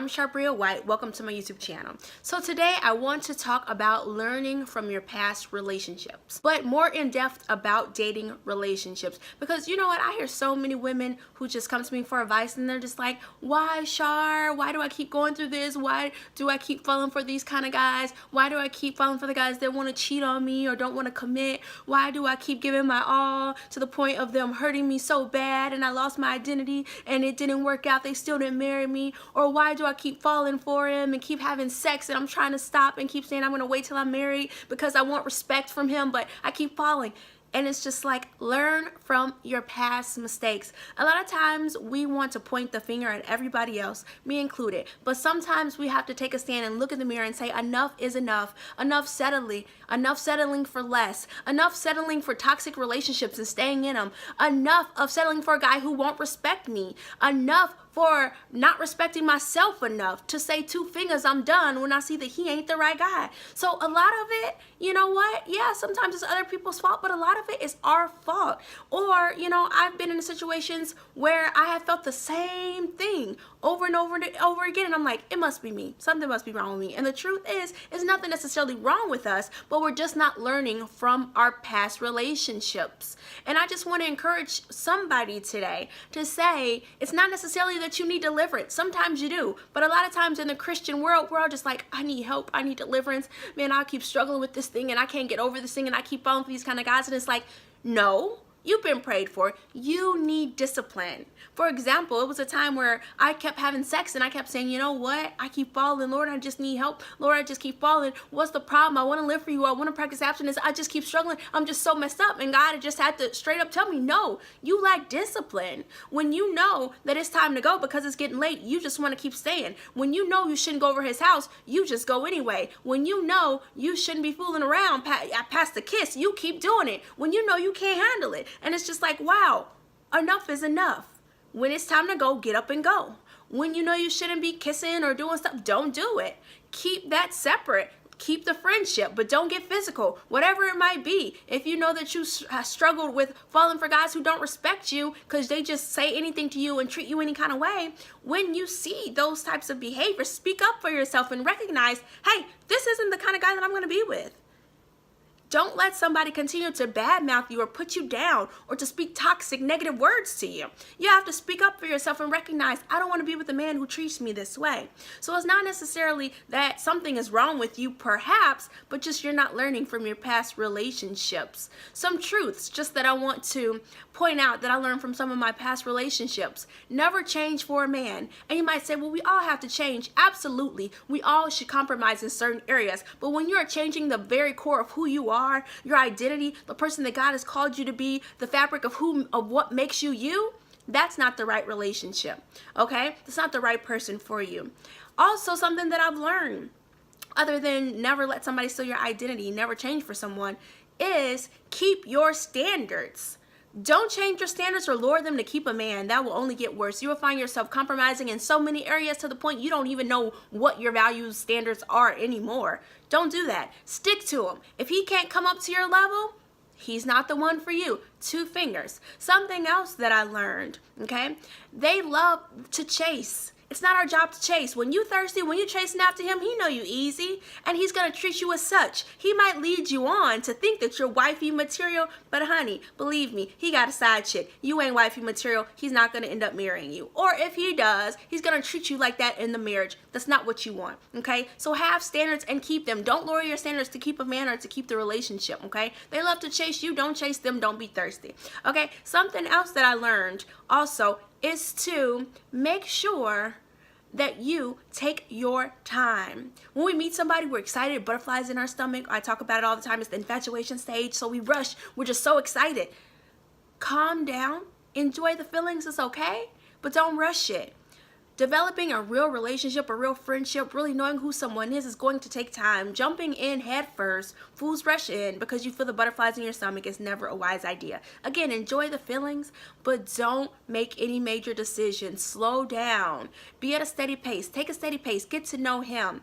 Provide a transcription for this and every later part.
I'm Charbria White. Welcome to my YouTube channel. So today I want to talk about learning from your past relationships, but more in depth about dating relationships. Because you know what? I hear so many women who just come to me for advice and they're just like, why, Char? Why do I keep going through this? Why do I keep falling for these kind of guys? Why do I keep falling for the guys that want to cheat on me or don't want to commit? Why do I keep giving my all to the point of them hurting me so bad and I lost my identity and it didn't work out? They still didn't marry me. Or why do I keep falling for him and keep having sex and I'm trying to stop and keep saying I'm gonna wait till I'm married because I want respect from him, but I keep falling? And it's just like, learn from your past mistakes. A lot of times we want to point the finger at everybody else, me included. But sometimes we have to take a stand and look in the mirror and say, enough is enough. Enough settling for less. Enough settling for toxic relationships and staying in them. Enough of settling for a guy who won't respect me. Enough for not respecting myself enough to say two fingers, I'm done, when I see that he ain't the right guy. So a lot of it, you know what? Yeah, sometimes it's other people's fault, but a lot of it is our fault. Or, you know, I've been in situations where I have felt the same thing over and over and over again, and I'm like, it must be me. Something must be wrong with me. And the truth is nothing necessarily wrong with us, but we're just not learning from our past relationships. And I just want to encourage somebody today to say, it's not necessarily that you need deliverance. Sometimes you do, but a lot of times in the Christian world, we're all just like, I need help, I need deliverance. Man, I keep struggling with this thing and I can't get over this thing and I keep falling for these kind of guys. And it's like, no, you've been prayed for. You need discipline. For example, it was a time where I kept having sex and I kept saying, you know what? I keep falling. Lord, I just need help. Lord, I just keep falling. What's the problem? I want to live for you. I want to practice abstinence. I just keep struggling. I'm just so messed up. And God just had to straight up tell me, no, you lack discipline. When you know that it's time to go because it's getting late, you just want to keep staying. When you know you shouldn't go over his house, you just go anyway. When you know you shouldn't be fooling around past the kiss, you keep doing it. When you know you can't handle it. And it's just like, wow, enough is enough. When it's time to go, get up and go. When you know you shouldn't be kissing or doing stuff, don't do it. Keep that separate. Keep the friendship, but don't get physical. Whatever it might be. If you know that you struggled with falling for guys who don't respect you because they just say anything to you and treat you any kind of way, when you see those types of behaviors, speak up for yourself and recognize, hey, this isn't the kind of guy that I'm going to be with. Don't let somebody continue to badmouth you or put you down or to speak toxic, negative words to you. You have to speak up for yourself and recognize, I don't want to be with a man who treats me this way. So it's not necessarily that something is wrong with you, perhaps, but just you're not learning from your past relationships. Some truths just that I want to point out that I learned from some of my past relationships. Never change for a man. And you might say, well, we all have to change. Absolutely. We all should compromise in certain areas. But when you're changing the very core of who you are, your identity, the person that God has called you to be, the fabric of what makes you you, that's not the right relationship. Okay? That's not the right person for you. Also, something that I've learned, other than never let somebody steal your identity, never change for someone, is keep your standards. Don't change your standards or lower them to keep a man. That will only get worse. You will find yourself compromising in so many areas to the point you don't even know what your values standards are anymore. Don't do that. Stick to him. If he can't come up to your level, he's not the one for you. Two fingers. Something else that I learned, okay? They love to chase. It's not our job to chase. When you thirsty, when you're chasing after him, he know you easy, and he's going to treat you as such. He might lead you on to think that you're wifey material, but honey, believe me, he got a side chick. You ain't wifey material. He's not going to end up marrying you. Or if he does, he's going to treat you like that in the marriage. That's not what you want, okay? So have standards and keep them. Don't lower your standards to keep a man or to keep the relationship, okay? They love to chase you. Don't chase them. Don't be thirsty, okay? Something else that I learned also is to make sure that you take your time. When we meet somebody, we're excited, butterflies in our stomach. I talk about it all the time. It's the infatuation stage, so we rush. We're just so excited. Calm down. Enjoy the feelings. It's okay, but don't rush it. Developing a real relationship, a real friendship, really knowing who someone is going to take time. Jumping in head first, fools rush in because you feel the butterflies in your stomach is never a wise idea. Again, enjoy the feelings, but don't make any major decisions. Slow down. Be at a steady pace. Take a steady pace. Get to know him.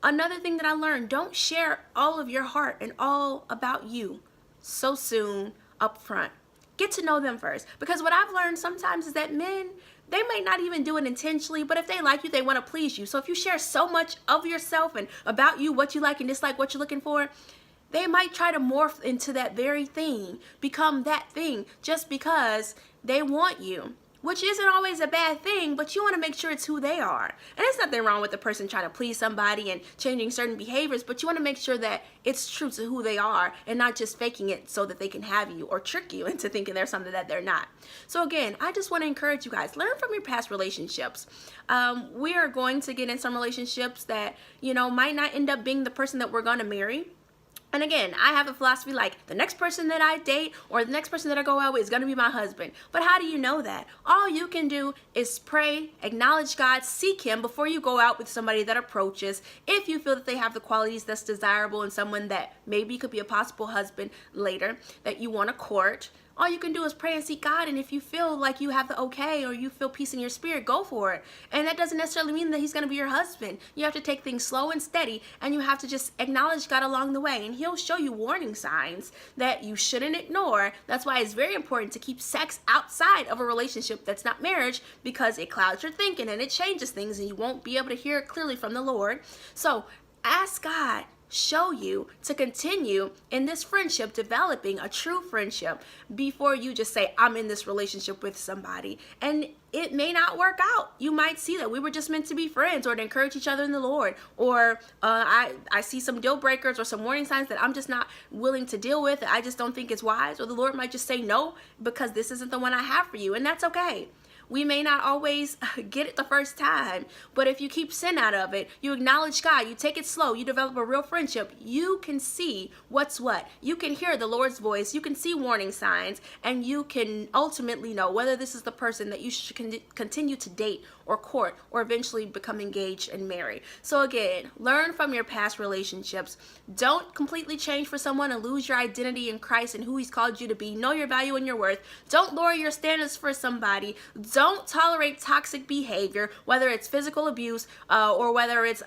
Another thing that I learned, don't share all of your heart and all about you so soon up front. Get to know them first. Because what I've learned sometimes is that men they might not even do it intentionally, but if they like you, they want to please you. So if you share so much of yourself and about you, what you like and dislike, what you're looking for, they might try to morph into that very thing, become that thing, just because they want you. Which isn't always a bad thing, but you want to make sure it's who they are. And there's nothing wrong with the person trying to please somebody and changing certain behaviors, but you want to make sure that it's true to who they are and not just faking it so that they can have you or trick you into thinking they're something that they're not. So again, I just want to encourage you guys, learn from your past relationships. We are going to get in some relationships that, might not end up being the person that we're going to marry. And again, I have a philosophy like the next person that I date or the next person that I go out with is going to be my husband. But how do you know that? All you can do is pray, acknowledge God, seek Him before you go out with somebody that approaches. If you feel that they have the qualities that's desirable in someone that maybe could be a possible husband later that you want to court, all you can do is pray and seek God, and if you feel like you have the okay or you feel peace in your spirit, go for it. And that doesn't necessarily mean that He's going to be your husband. You have to take things slow and steady, and you have to just acknowledge God along the way, and He'll show you warning signs that you shouldn't ignore. That's why it's very important to keep sex outside of a relationship that's not marriage, because it clouds your thinking and it changes things, and you won't be able to hear it clearly from the Lord. So ask God, show you to continue in this friendship, developing a true friendship before you just say, I'm in this relationship with somebody. And it may not work out. You might see that we were just meant to be friends or to encourage each other in the Lord. Or I see some deal breakers or some warning signs that I'm just not willing to deal with. I just don't think it's wise. Or the Lord might just say no, because this isn't the one I have for you. And that's okay. We may not always get it the first time, but if you keep sin out of it, you acknowledge God, you take it slow, you develop a real friendship, you can see what's what. You can hear the Lord's voice, you can see warning signs, and you can ultimately know whether this is the person that you should continue to date or court or eventually become engaged and married. So again, learn from your past relationships. Don't completely change for someone and lose your identity in Christ and who He's called you to be. Know your value and your worth. Don't lower your standards for somebody. Don't tolerate toxic behavior, whether it's physical abuse or whether it's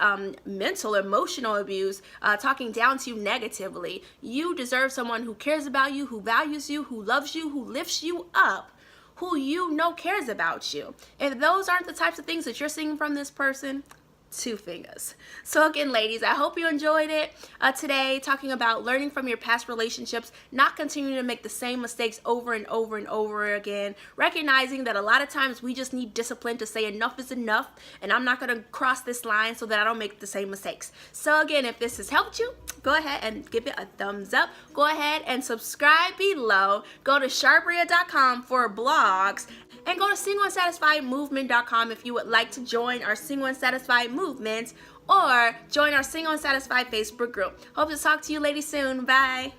mental, emotional abuse, talking down to you negatively. You deserve someone who cares about you, who values you, who loves you, who lifts you up, who you know cares about you. If those aren't the types of things that you're seeing from this person, 2 fingers. So again, ladies, I hope you enjoyed it today, talking about learning from your past relationships, not continuing to make the same mistakes over and over and over again, recognizing that a lot of times we just need discipline to say enough is enough, and I'm not going to cross this line so that I don't make the same mistakes. So again, if this has helped you, go ahead and give it a thumbs up. Go ahead and subscribe below. Go to charbria.com for blogs. And go to singleandsatisfiedmovement.com if you would like to join our Single and Satisfied movement or join our Single and Satisfied Facebook group. Hope to talk to you ladies soon. Bye.